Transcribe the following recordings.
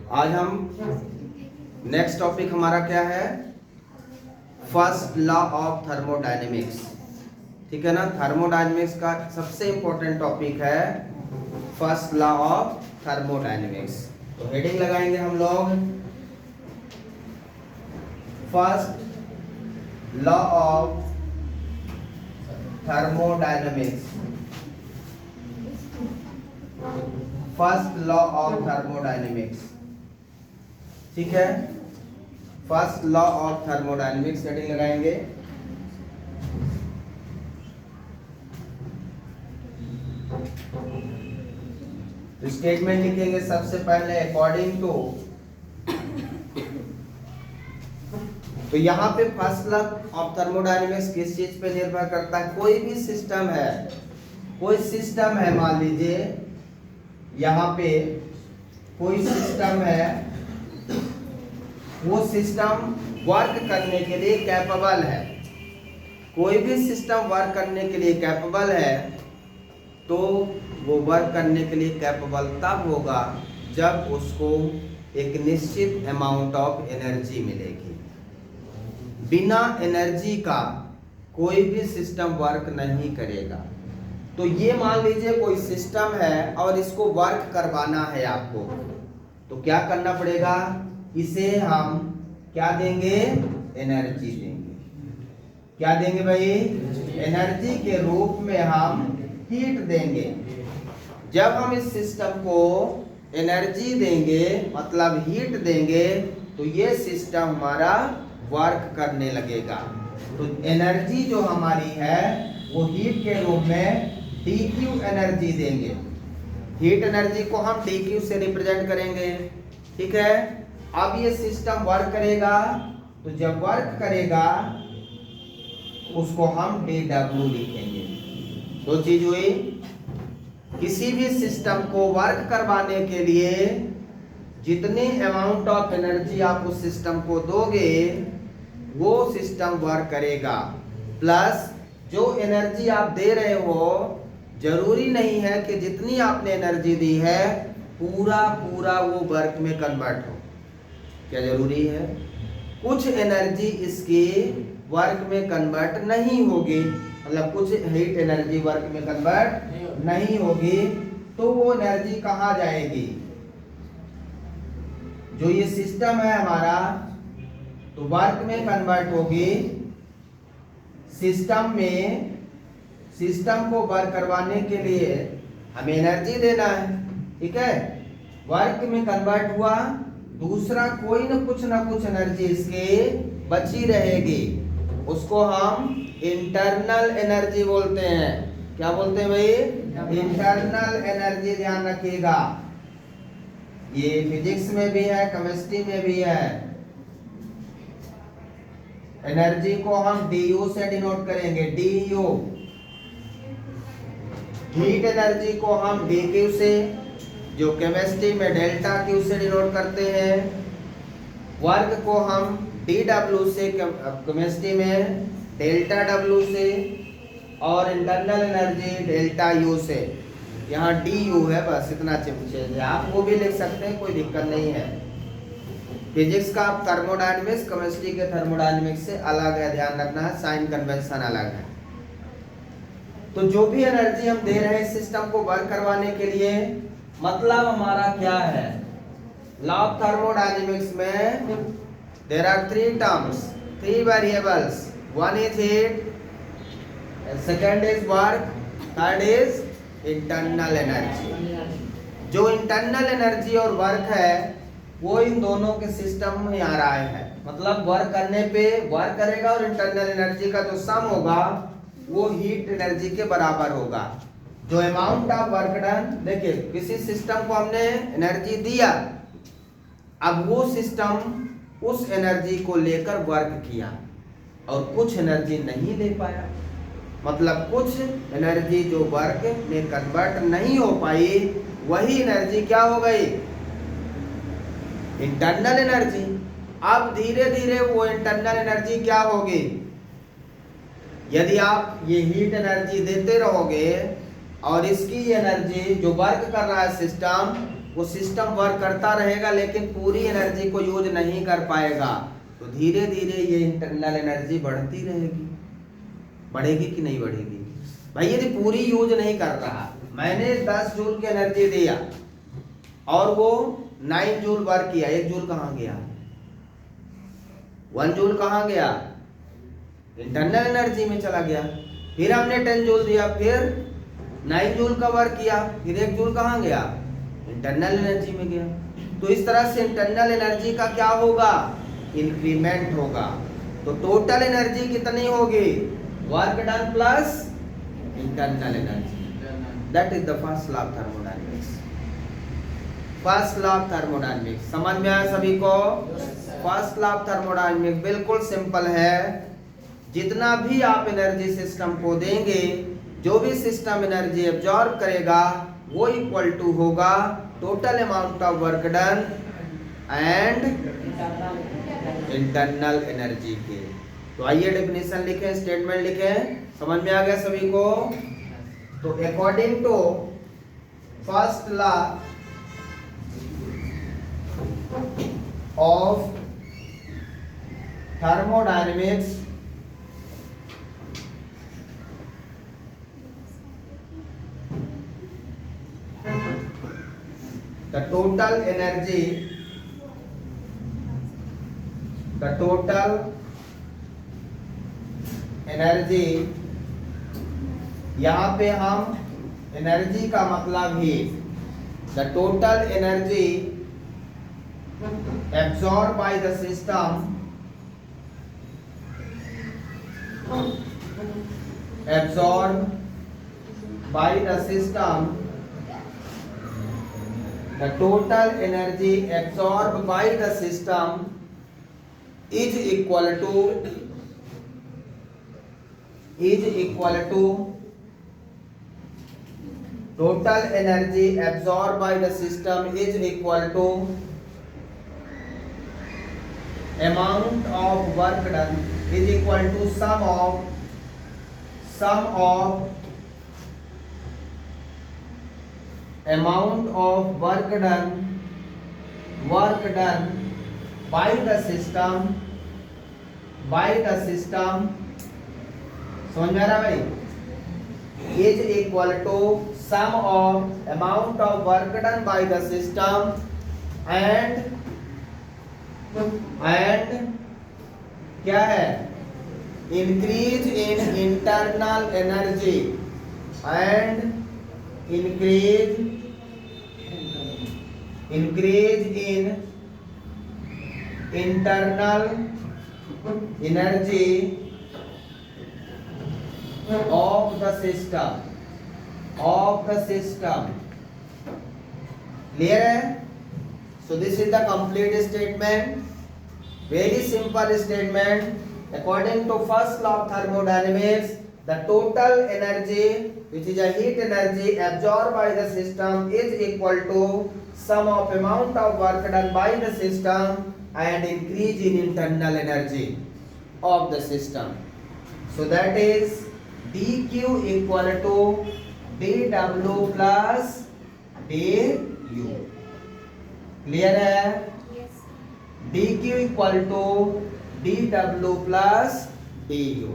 आज हम next topic हमारा क्या है, फर्स्ट लॉ ऑफ थर्मोडायनेमिक्स। ठीक है ना। थर्मोडायनेमिक्स का सबसे इंपॉर्टेंट टॉपिक है फर्स्ट लॉ ऑफ थर्मोडायनेमिक्स। तो हेडिंग लगाएंगे हम लोग, first law of thermodynamics. First law of thermodynamics, ठीक है। First law of thermodynamics heading लगाएंगे। तो स्टेटमेंट लिखेंगे सबसे पहले अकॉर्डिंग टू। तो यहाँ पे फर्स्ट लॉ ऑफ थर्मोडायनेमिक्स किस चीज पे निर्भर करता है? कोई भी सिस्टम है, कोई सिस्टम है, मान लीजिए यहाँ पे कोई सिस्टम है, वो सिस्टम वर्क करने के लिए कैपेबल है। कोई भी सिस्टम वर्क करने के लिए कैपेबल है तो वो वर्क करने के लिए कैपेबल तब होगा जब उसको एक निश्चित अमाउंट ऑफ एनर्जी मिलेगी। बिना एनर्जी का कोई भी सिस्टम वर्क नहीं करेगा। तो ये मान लीजिए कोई सिस्टम है और इसको वर्क करवाना है आपको, तो क्या करना पड़ेगा? इसे हम क्या देंगे? एनर्जी देंगे। क्या देंगे भाई? एनर्जी के रूप में हम हीट देंगे। जब हम इस सिस्टम को एनर्जी देंगे, मतलब हीट देंगे, तो ये सिस्टम हमारा वर्क करने लगेगा। तो एनर्जी जो हमारी है वो हीट के रूप में dQ एनर्जी देंगे। हीट एनर्जी को हम dQ से रिप्रेजेंट करेंगे, ठीक है। अब ये सिस्टम वर्क करेगा, तो जब वर्क करेगा उसको हम dW लिखेंगे। दो चीज हुई। किसी भी सिस्टम को वर्क करवाने के लिए जितनी अमाउंट ऑफ एनर्जी आप उस सिस्टम को दोगे वो सिस्टम वर्क करेगा, प्लस जो एनर्जी आप दे रहे हो जरूरी नहीं है कि जितनी आपने एनर्जी दी है पूरा वो वर्क में कन्वर्ट हो। क्या जरूरी है? कुछ एनर्जी इसकी वर्क में कन्वर्ट नहीं होगी, मतलब कुछ हीट एनर्जी वर्क में कन्वर्ट नहीं होगी, तो वो एनर्जी कहाँ जाएगी? जो ये सिस्टम है हमारा, तो वर्क में कन्वर्ट होगी सिस्टम में। सिस्टम को वर्क करवाने के लिए हमें एनर्जी देना है, ठीक है। वर्क में कन्वर्ट हुआ, दूसरा कोई ना कुछ एनर्जी इसके बची रहेगी, उसको हम इंटरनल एनर्जी बोलते हैं। क्या बोलते हैं भाई? Internal energy. ध्यान रखिएगा, ये फिजिक्स में भी है, केमिस्ट्री में भी है। एनर्जी को हम DU से डिनोट करेंगे, DU। हीट एनर्जी को हम dQ से, जो केमिस्ट्री में डेल्टा Q से डिनोट करते हैं। वर्क को हम dW से, केमिस्ट्री में डेल्टा W से, और इंटरनल एनर्जी डेल्टा U से। यहाँ DU है, बस इतना चेंज है। आप वो भी लिख सकते हैं, कोई दिक्कत नहीं है। फिजिक्स का थर्मोडायनेमिक्स केमिस्ट्री के थर्मोडायनेमिक्स से अलग है, ध्यान रखना है, साइन कन्वेंशन अलग है। तो जो भी एनर्जी हम दे रहे हैं सिस्टम को वर्क करवाने के लिए, मतलब हमारा क्या है? लॉ ऑफ थर्मोडायनेमिक्स में there are three terms, three variables. One is heat, second is work, third is internal energy. जो इंटरनल एनर्जी और वर्क है वो इन दोनों के सिस्टम में आ रहा है, मतलब वर्क करने पे वर्क करेगा और इंटरनल एनर्जी का जो सम होगा वो हीट एनर्जी के बराबर होगा। जो अमाउंट ऑफ वर्क डन, देखिए किसी सिस्टम को हमने एनर्जी दिया, अब वो सिस्टम उस एनर्जी को लेकर वर्क किया और कुछ एनर्जी नहीं ले पाया, मतलब कुछ एनर्जी जो वर्क में कन्वर्ट नहीं हो पाई, वही एनर्जी क्या हो गई? Internal energy. अब धीरे धीरे वो इंटरनल एनर्जी क्या होगी? यदि आप ये हीट एनर्जी देते रहोगे और इसकी एनर्जी जो वर्क कर रहा है सिस्टम, वो सिस्टम वर्क करता रहेगा लेकिन पूरी एनर्जी को यूज नहीं कर पाएगा, तो धीरे धीरे ये इंटरनल एनर्जी बढ़ती रहेगी। बढ़ेगी कि नहीं बढ़ेगी भाई? यदि पूरी यूज नहीं कर रहा, मैंने 10 जूल की एनर्जी दिया और वो 9 जूल वर्क किया, 1 जूल कहाँ गया? 1 जूल कहाँ गया? इंटरनल एनर्जी में चला गया। फिर हमने 10 जूल दिया, फिर 9 जूल का वर्क किया, फिर 1 जूल कहाँ गया? इंटरनल एनर्जी में गया। तो इस तरह से इंटरनल एनर्जी का क्या होगा? इंक्रीमेंट होगा। तो टोटल एनर्जी कितनी होगी? Work done plus internal energy. That is the first law of thermodynamics. First law of thermodynamics समझ में आया सभी को? फर्स्ट लॉ ऑफ थर्मोडायनेमिक्स बिल्कुल सिंपल है। जितना भी आप एनर्जी सिस्टम को देंगे, जो भी सिस्टम एनर्जी एब्जॉर्ब करेगा वो इक्वल टू होगा total amount of work done and internal energy के। तो आइए डेफिनेशन लिखें, स्टेटमेंट लिखें। समझ में आ गया सभी को? तो according to first law of thermodynamics, the total energy, यहाँ पे हम एनर्जी का मतलब ही the total energy absorbed by the system, the total energy absorbed by the system is equal to total energy absorbed by the system is equal to amount of work done is equal to sum of amount of work done by the system समझ में आ रहा भाई? is equal to sum of amount of work done by the system and क्या है? increase in internal energy and increase in internal energy of the system clear है? So this is the complete statement, very simple statement. According to first law of thermodynamics, the total energy, which is a heat energy absorbed by the system, is equal to sum of amount of work done by the system and increase in internal energy of the system. So that is dq equal to dw plus du. Clear है? dq equal to dw plus du.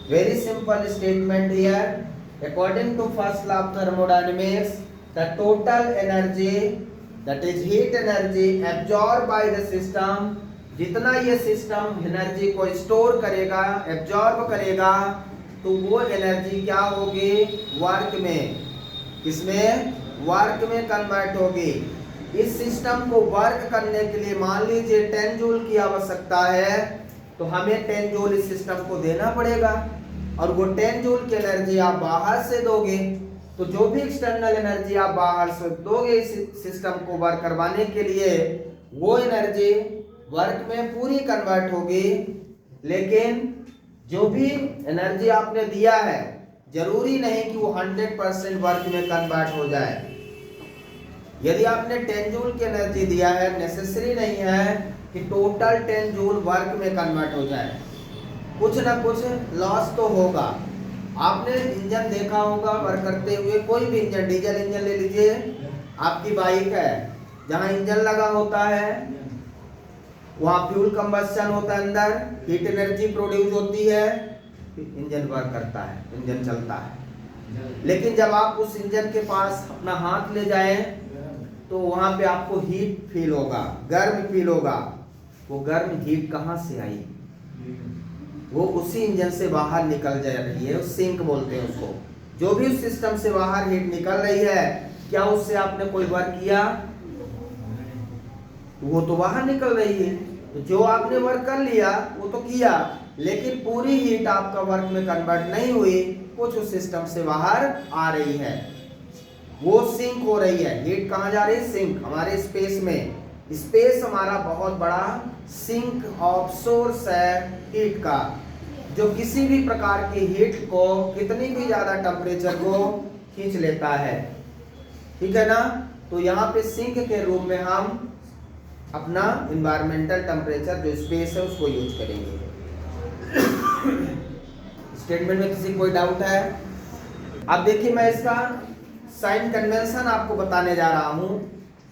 Very simple statement here. According to first law of thermodynamics, the total energy, that is heat energy absorbed by the system, जितना ये system energy को store करेगा, absorb करेगा, तो वो energy क्या होगी? Work में, किसमें? वर्क में कन्वर्ट होगी। इस सिस्टम को वर्क करने के लिए मान लीजिए 10 जूल की आवश्यकता है, तो हमें 10 जूल इस सिस्टम को देना पड़ेगा और वो 10 जूल की एनर्जी आप बाहर से दोगे। तो जो भी एक्सटर्नल एनर्जी आप बाहर से दोगे इस सिस्टम को वर्क करवाने के लिए, वो एनर्जी वर्क में पूरी कन्वर्ट होगी। लेकिन जो भी एनर्जी आपने दिया है, जरूरी नहीं कि वो 100% वर्क में कन्वर्ट हो जाए। यदि आपने 10 जूल की एनर्जी दिया है, नेसेसरी नहीं है कि टोटल 10 जूल वर्क में कन्वर्ट हो जाए, कुछ ना कुछ लॉस तो होगा। आपने इंजन देखा होगा वर्क करते हुए, कोई भी इंजन, डीजल इंजन ले लीजिए, आपकी बाइक है, जहां इंजन लगा होता है वहां फ्यूल कंबस्शन होता है, अंदर हीट एनर्जी प्रोड्यूस होती है, इंजन वर्क करता है, इंजन चलता है। लेकिन जब आप उस इंजन के पास अपना हाथ ले जाएं तो वहां पे आपको हीट फील होगा, गर्म फील होगा। वो गर्म हीट कहां से आई? वो उसी इंजन से बाहर निकल जा रही है, सिंक बोलते हैं उसको। जो भी उस सिस्टम से बाहर हीट निकल रही है, क्या उससे आपने कोई वर्क किया? वो तो बाहर निकल रही है। तो जो आपने वर्क कर लिया वो तो किया, लेकिन पूरी हीट आपका वर्क में कन्वर्ट नहीं हुई, कुछ उस सिस्टम से बाहर आ रही है, वो सिंक हो रही है। हीट कहाँ जा रही है? सिंक, हमारे स्पेस में। स्पेस हमारा बहुत बड़ा सिंक ऑफ सोर्स है हीट का, जो किसी भी प्रकार की हीट को, कितनी भी ज्यादा टेम्परेचर को खींच लेता है, ठीक है ना। तो यहाँ पे सिंक के रूप में हम अपना इन्वायरमेंटल टेम्परेचर जो स्पेस है उसको यूज करेंगे। स्टेटमेंट में किसी कोई डाउट है? अब देखिए, मैं इसका साइन कन्वेंशन आपको बताने जा रहा हूं।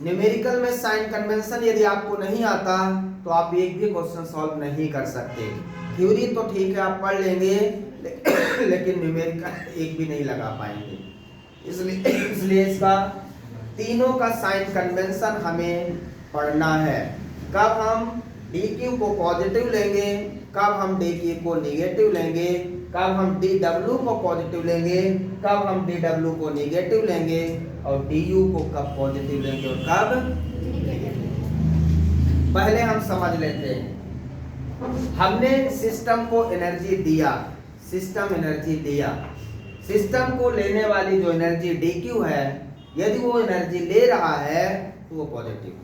न्यूमेरिकल में साइन कन्वेंशन यदि आपको नहीं आता तो आप एक भी क्वेश्चन सॉल्व नहीं कर सकते। थ्योरी तो ठीक है, आप पढ़ लेंगे, लेकिन न्यूमेरिकल एक भी नहीं लगा पाएंगे। इसलिए इसका तीनों का साइन कन्वेंशन हमें पढ़ना है। कब हम dq को पॉजिटिव लेंगे, कब हम dq को नेगेटिव लेंगे, कब हम dw को पॉजिटिव लेंगे, कब हम dw को नेगेटिव लेंगे, और du को कब पॉजिटिव लेंगे और कब नेगेटिव। पहले हम समझ लेते हैं। हमने सिस्टम को एनर्जी दिया, सिस्टम एनर्जी दिया, सिस्टम को लेने वाली जो एनर्जी dq है, यदि वो एनर्जी ले रहा है तो वो पॉजिटिव है।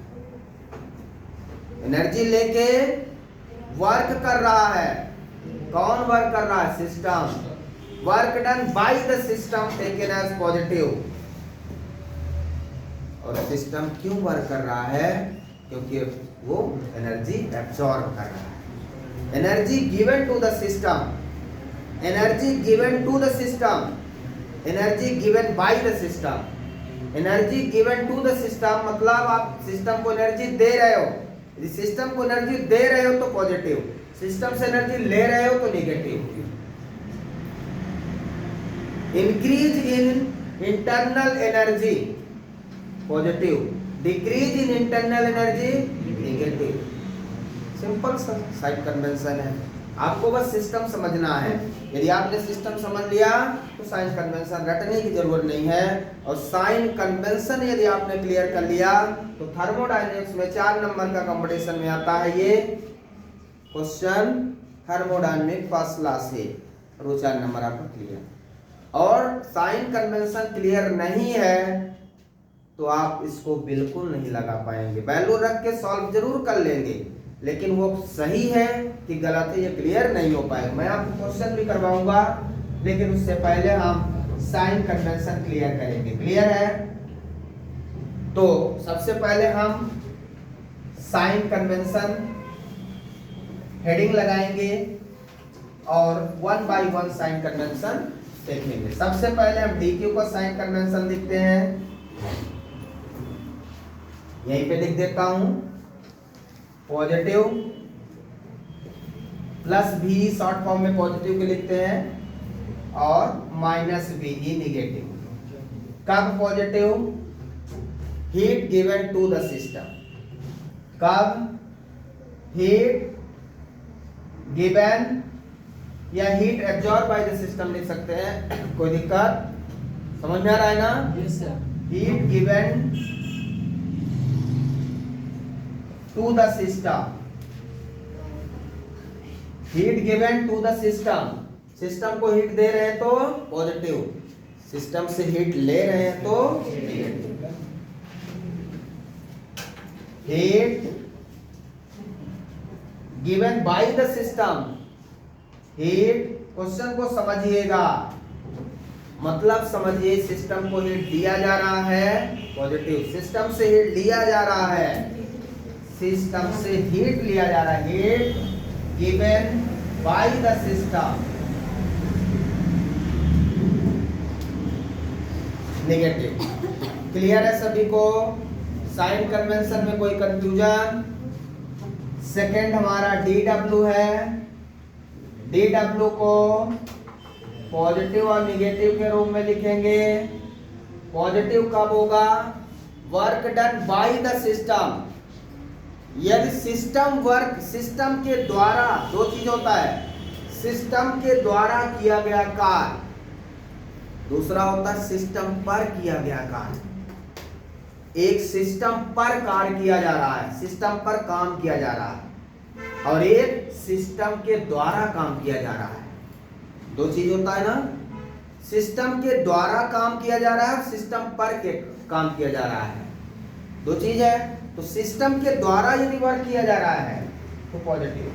एनर्जी लेके वर्क कर रहा है, कौन वर्क कर रहा है? System. Work done by the system taken as positive. और सिस्टम क्यों वर्क कर रहा है? क्योंकि वो एनर्जी एब्सॉर्ब कर रहा है। Energy given to the system, energy given to the system, energy given by the system. Energy given to the system मतलब आप सिस्टम को एनर्जी दे रहे हो। यदि सिस्टम को एनर्जी दे रहे हो तो पॉजिटिव, सिस्टम से एनर्जी ले रहे हो तो negative. Increase in internal energy positive, decrease in internal energy negative. Simple सा साइन कन्वेंशन है, आपको बस सिस्टम समझना है। यदि आपने सिस्टम समझ लिया तो साइन कन्वेंशन रटने की जरूरत नहीं है। और साइन कन्वेंशन यदि आपने क्लियर कर लिया तो थर्मोडायनेमिक्स में 4 नंबर का कंपटीशन में आता है ये क्वेश्चन, थर्मोडायनेमिक फर्स्ट क्लास है, और वो 4 नंबर आपका क्लियर। और साइन कन्वेंशन क्लियर नहीं है तो आप इसको बिल्कुल नहीं लगा पाएंगे। वैल्यू रख के सॉल्व जरूर कर लेंगे, लेकिन वो सही है कि गलत है ये क्लियर नहीं हो पाएगा। मैं आपको क्वेश्चन भी करवाऊंगा, लेकिन उससे पहले हम साइन कन्वेंशन क्लियर करेंगे। क्लियर है? तो सबसे पहले हम साइन कन्वेंशन हेडिंग लगाएंगे और 1 बाय 1 साइन कन्वेंशन देखेंगे। सबसे पहले हम dq का साइन कन्वेंशन लिखते हैं, यहीं पे लिख देता हूं, positive plus v short form में पॉजिटिव के लिखते हैं, और माइनस v नेगेटिव। कब positive? Heat given to the system. कब? हीट गिवन या heat absorb by the system लिख सकते हैं, कोई दिक्कत? समझ में आ रहा है ना? Yes sir. Heat given to the system, heat given to the system. System को हीट दे रहे हैं तो पॉजिटिव, सिस्टम से हीट ले रहे हैं तो negative. Heat given by the system, heat, question को समझिएगा, मतलब समझिए, सिस्टम को हीट दिया जा रहा है पॉजिटिव, सिस्टम से हीट लिया जा रहा है, सिस्टम से हीट लिया जा रहा है, heat given by the system, negative. Clear है सभी को? साइन कन्वेंशन में कोई कंफ्यूजन? सेकंड हमारा DW है, DW को पॉजिटिव और निगेटिव के रूप में लिखेंगे। पॉजिटिव कब होगा? Work done by the system, यदि सिस्टम वर्क, सिस्टम के द्वारा, दो चीज होता है, सिस्टम के द्वारा किया गया कार्य, दूसरा होता है सिस्टम पर किया गया कार्य। एक सिस्टम पर कार्य किया जा रहा है, सिस्टम पर काम किया जा रहा है, और एक सिस्टम के द्वारा काम किया जा रहा है। दो चीज होता है ना, सिस्टम के द्वारा काम किया जा रहा है, सिस्टम पर के काम किया जा रहा है, दो चीज है। तो सिस्टम के द्वारा यदि वर्क किया जा रहा है तो positive.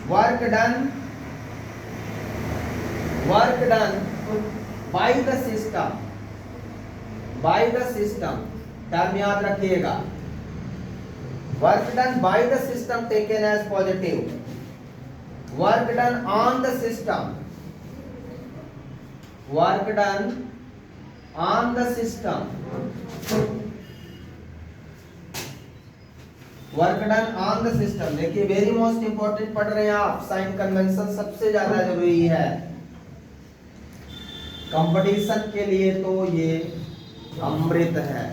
Work done by the system, by the system term याद रखिएगा। Work done by the system taken as positive. Work done on the system, work done on the system, work done on the system. देखिए very most important पढ़ रहे हैं आप, sign convention सबसे ज्यादा जरूरी है कंपटीशन के लिए, तो ये अमृत है,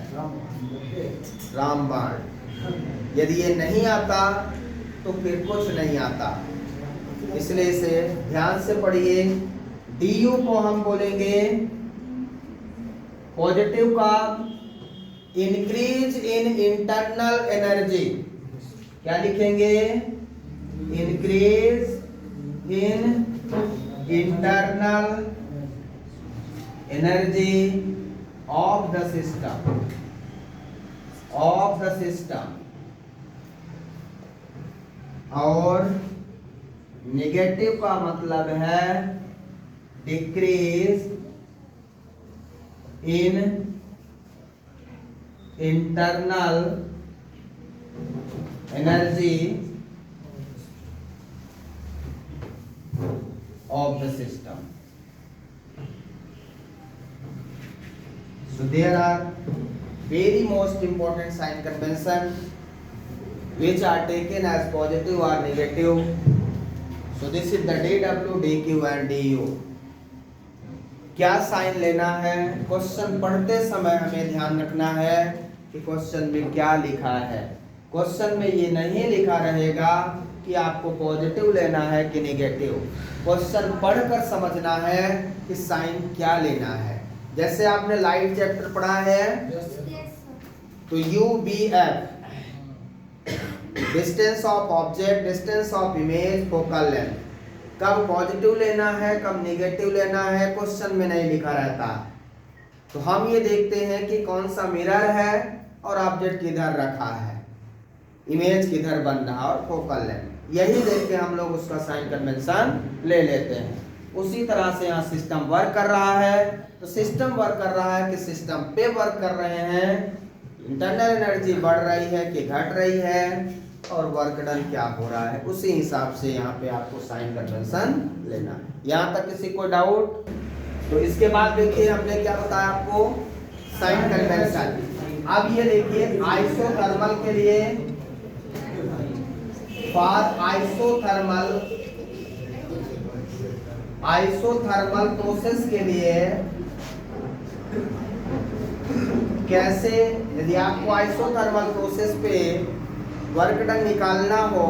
रामबाण। यदि ये नहीं आता तो फिर कुछ नहीं आता, इसलिए इसे ध्यान से पढ़िए। DU को हम बोलेंगे पॉजिटिव का इंक्रीज इन इंटरनल एनर्जी। क्या लिखेंगे? Increase in internal energy of the system, of the system. और नेगेटिव का मतलब है decrease in internal energy of the system. So there are very most important sign convention which are taken as positive or negative. So this is the DW, DQ and DU. क्या sign लेना है? Question पढ़ते समय हमें ध्यान रखना है कि क्वेश्चन में क्या लिखा है। क्वेश्चन में ये नहीं लिखा रहेगा कि आपको पॉजिटिव लेना है कि नेगेटिव। क्वेश्चन पढ़कर समझना है कि साइन क्या लेना है। जैसे आपने लाइट चैप्टर पढ़ा है, तो UVF distance of object, distance of image, focal length, कब पॉजिटिव लेना है कब नेगेटिव लेना है क्वेश्चन में नहीं लिखा रहता। तो हम ये देखते हैं कि कौन सा मिरर है और ऑब्जेक्ट किधर रखा है, इमेज किधर बन रहा और फोकल लेंथ, यही देख के हम लोग उसका साइन कन्वेंशन ले लेते हैं। उसी तरह से यहाँ सिस्टम वर्क कर रहा है, तो सिस्टम वर्क कर रहा है कि सिस्टम पे वर्क कर रहे हैं, इंटरनल एनर्जी बढ़ रही है कि घट रही है, और वर्क डन क्या हो रहा है, उसी हिसाब से यहाँ पे आपको साइन कन्वेंशन लेना है। यहाँ तक किसी को डाउट? तो इसके बाद देखिए हमने क्या बताया आपको, साइन कन्वेंशन। अब ये देखिए आइसोथर्मल के लिए, फॉर आइसोथर्मल प्रोसेस के लिए कैसे, यदि आपको आइसोथर्मल प्रोसेस पे वर्क डन निकालना हो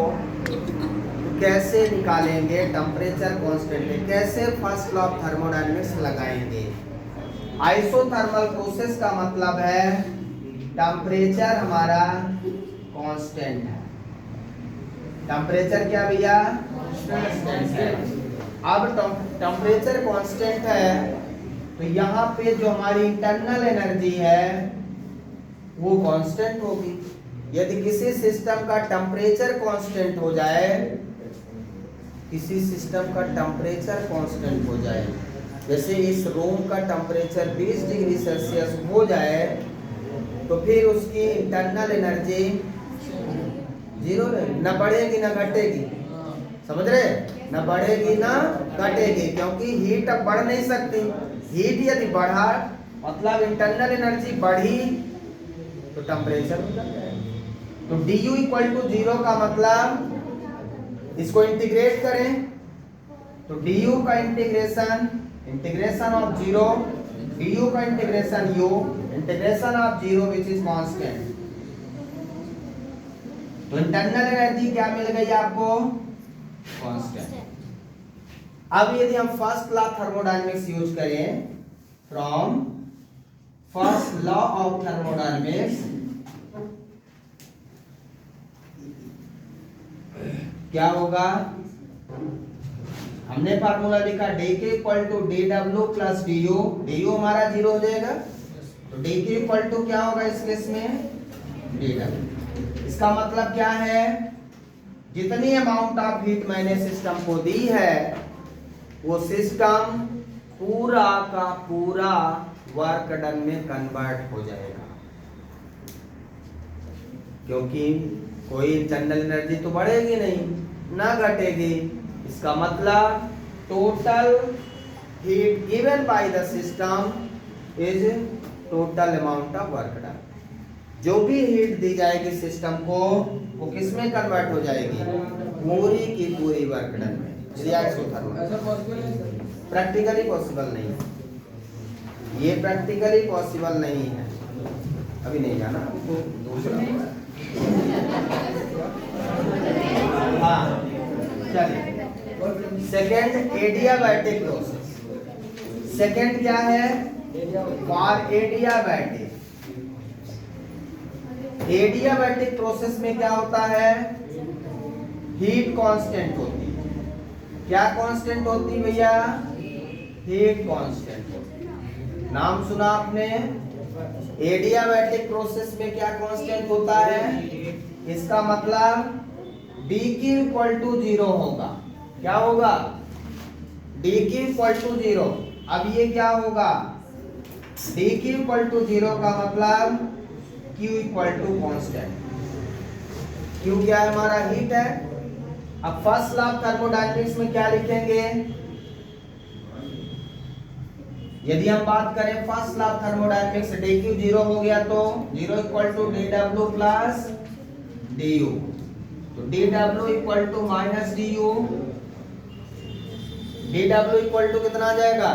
तो कैसे निकालेंगे? टेम्परेचर कांस्टेंट है, कैसे फर्स्ट लॉ ऑफ थर्मोडायनेमिक्स लगाएंगे? आइसोथर्मल प्रोसेस का मतलब है टेम्परेचर हमारा कांस्टेंट है। टेम्परेचर क्या भैया? कांस्टेंट है। अब टेम्परेचर कांस्टेंट है तो यहाँ पे जो हमारी इंटरनल एनर्जी है वो कांस्टेंट होगी। यदि किसी सिस्टम का टेम्परेचर कांस्टेंट हो जाए, किसी सिस्टम का टेम्परेचर कांस्टेंट हो जाए, जैसे इस रूम का टेम्परेचर 20 डिग्री सेल्सियस हो जाए, तो फिर उसकी इंटरनल एनर्जी जीरो रहेगी, न बढ़ेगी न घटेगी। समझ रहे? न बढ़ेगी न घटेगी, क्योंकि हीट अब बढ़ नहीं सकती। हीट यदि बढ़ा मतलब इंटरनल एनर्जी बढ़ी तो टेम्परेचर बढ़ जाएगा। तो du इक्वल टू 0 का मतलब, इसको इंटीग्रेट करें तो du का इंटीग्रेशन ऑफ 0, du का integration of 0 which is constant. तो इंटरनल एनर्जी क्या मिल गई आपको? कांस्टेंट। अब यदि हम फर्स्ट लॉ थर्मोडायनेमिक्स यूज करें, from first law of thermodynamics, क्या होगा? हमने फार्मूला लिखा dk equal to dw plus du, du हमारा 0 हो जाएगा, तो dk इक्वल टू क्या होगा इस केस में? dw। इसका मतलब क्या है? जितनी अमाउंट ऑफ हीट मैंने सिस्टम को दी है वो सिस्टम पूरा का पूरा वर्क डन में कन्वर्ट हो जाएगा, क्योंकि कोई इंटरनल एनर्जी तो बढ़ेगी नहीं ना घटेगी। इसका मतलब total heat given by the system is total amount of work done. जो भी हीट दी जाएगी सिस्टम को वो किस में कन्वर्ट हो जाएगी? पूरी की पूरी वर्क डन में। प्रैक्टिकली पॉसिबल नहीं है, ये प्रैक्टिकली पॉसिबल नहीं है। अभी नहीं जाना, तो दूसरा हाँ चलिए। Second adiabatic process. सेकेंड क्या है? For adiabatic. एडियाबैटिक प्रोसेस में क्या होता है? हीट कांस्टेंट होती है। क्या कांस्टेंट होती भैया? हीट कांस्टेंट होती। नाम सुना आपने? एडियाबैटिक प्रोसेस में क्या कांस्टेंट होता है? इसका मतलब dq इक्वल टू 0 होगा। क्या होगा? dq equal to 0। अब ये क्या होगा? dq इक्वल टू 0 का मतलब q equal to constant. q क्या है? हमारा हीट है। अब फर्स्ट लॉ थर्मोडायनेमिक्स में क्या लिखेंगे? यदि हम बात करें फर्स्ट लॉ थर्मोडायनेमिक्स, dq 0 हो गया तो 0 equal to dw plus du, तो dw equal to minus du, dw equal to कितना आ जाएगा?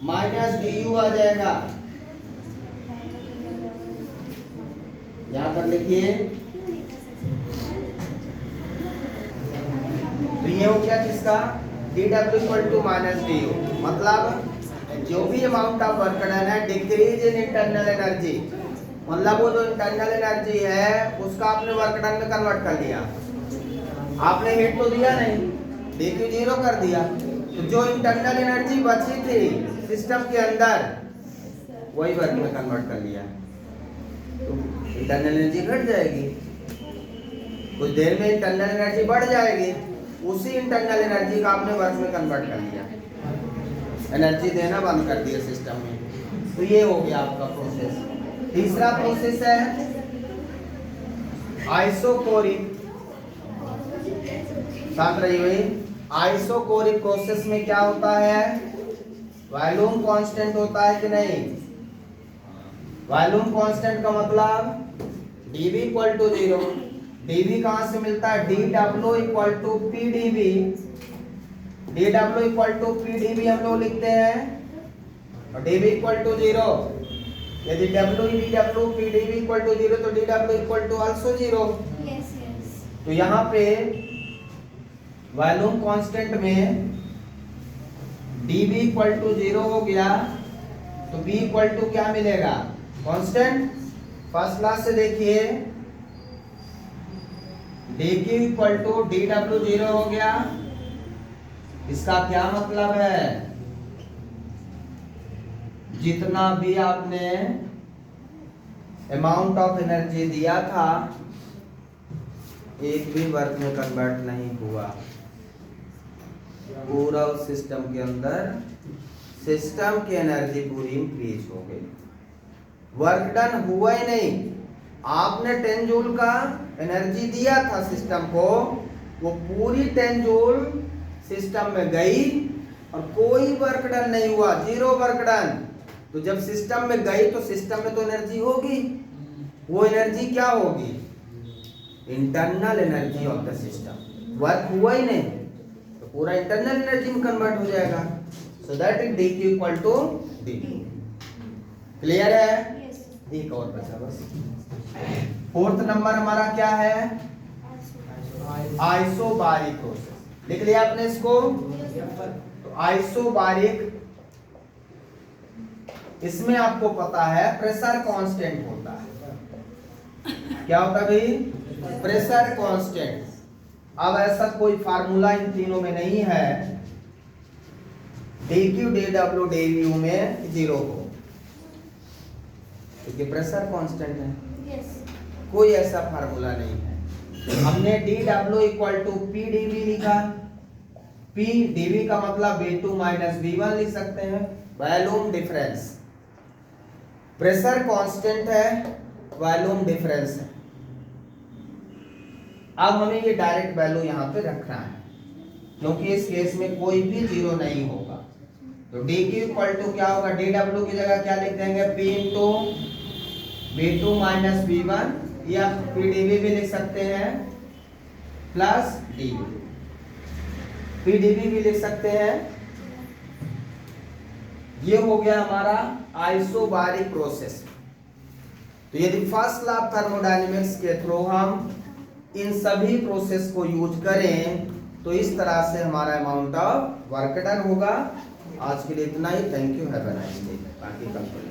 माइनस du आ जाएगा। यहां पर लिखिए, तो ये हो गया किसका? dw equal to minus du। मतलब जो भी अमाउंट ऑफ वर्क डन है डिक्रीज इन इंटरनल एनर्जी, मतलब वो जो इंटरनल एनर्जी है उसका आपने वर्क डन में कन्वर्ट कर दिया। आपने हीट तो दिया नहीं, dq 0 कर दिया, तो जो इंटरनल एनर्जी बची थी सिस्टम के अंदर वही वर्क में कन्वर्ट कर लिया, तो इंटरनल एनर्जी घट जाएगी। कुछ देर में इंटरनल एनर्जी बढ़ जाएगी, उसी इंटरनल एनर्जी का आपने वर्क में कन्वर्ट कर लिया, एनर्जी देना बंद कर दिया सिस्टम में। तो ये हो गया आपका प्रोसेस। तीसरा प्रोसेस है आइसोकोरिक। साथ रही हुई। आइसोकोरिक प्रोसेस में क्या होता है? वॉल्यूम कांस्टेंट होता है कि नहीं? वॉल्यूम कांस्टेंट का मतलब dV इक्वल टू 0। dV कहां से मिलता है? dW equal to PdV। dW equal to PdV हम लोग लिखते हैं, और dV इक्वल टू 0। यदि dW PdV इक्वल टू 0 तो dW इक्वल टू आल्सो 0। तो यहाँ पे वॉल्यूम कांस्टेंट में dV इक्वल टू 0 हो गया, तो V इक्वल टू क्या मिलेगा? कांस्टेंट। फर्स्ट क्लास से देखिए, dQ इक्वल टू dW 0 हो गया। इसका क्या मतलब है? जितना भी आपने अमाउंट ऑफ एनर्जी दिया था एक भी वर्क में कन्वर्ट नहीं हुआ। पूरा उस सिस्टम के अंदर सिस्टम की एनर्जी पूरी इंक्रीज हो गई, वर्क डन हुआ ही नहीं। आपने 10 जूल का एनर्जी दिया था सिस्टम को, वो पूरी 10 जूल सिस्टम में गई और कोई वर्क डन नहीं हुआ, 0 वर्क डन। तो जब सिस्टम में गई तो सिस्टम में तो एनर्जी होगी, वो एनर्जी क्या होगी? Internal energy of the system. Work हुआ ही नहीं तो पूरा इंटरनल एनर्जी में कन्वर्ट हो जाएगा। So that is dq equal to dt। Clear है? एक और बचा बस। फोर्थ नंबर हमारा क्या है? Isobaric process. लिख लिया आपने इसको? तो आइसोबारिक, इसमें आपको पता है प्रेशर कांस्टेंट होता है। क्या होता है भाई? Pressure constant. अब ऐसा कोई फार्मूला इन तीनों में नहीं है dq dw dv में जीरो हो, क्योंकि प्रेशर कांस्टेंट है। कोई ऐसा फार्मूला नहीं है। हमने dw equal to p dv लिखा। p dv का मतलब v2 माइनस v1 लिख सकते हैं, वॉल्यूम डिफरेंस। प्रेशर कांस्टेंट है, वॉल्यूम डिफरेंस है। अब हमें ये डायरेक्ट वैल्यू यहाँ पे रखना है, क्योंकि इस केस में कोई भी जीरो नहीं होगा। तो dq इक्वल टू क्या होगा? dw की जगह क्या लिख देंगे? p into v2 minus v1, या p dv भी लिख सकते हैं, प्लस dv। p dv भी लिख सकते हैं। ये हो गया हमारा आइसोबारिक प्रोसेस। तो यदि फर्स्ट लॉ ऑफ थर्मोडायनेमिक्स के थ्रू हम इन सभी प्रोसेस को यूज करें तो इस तरह से हमारा अमाउंट ऑफ वर्क डन होगा। आज के लिए इतना ही। Thank you, have a nice day. बाकी कंप्लीट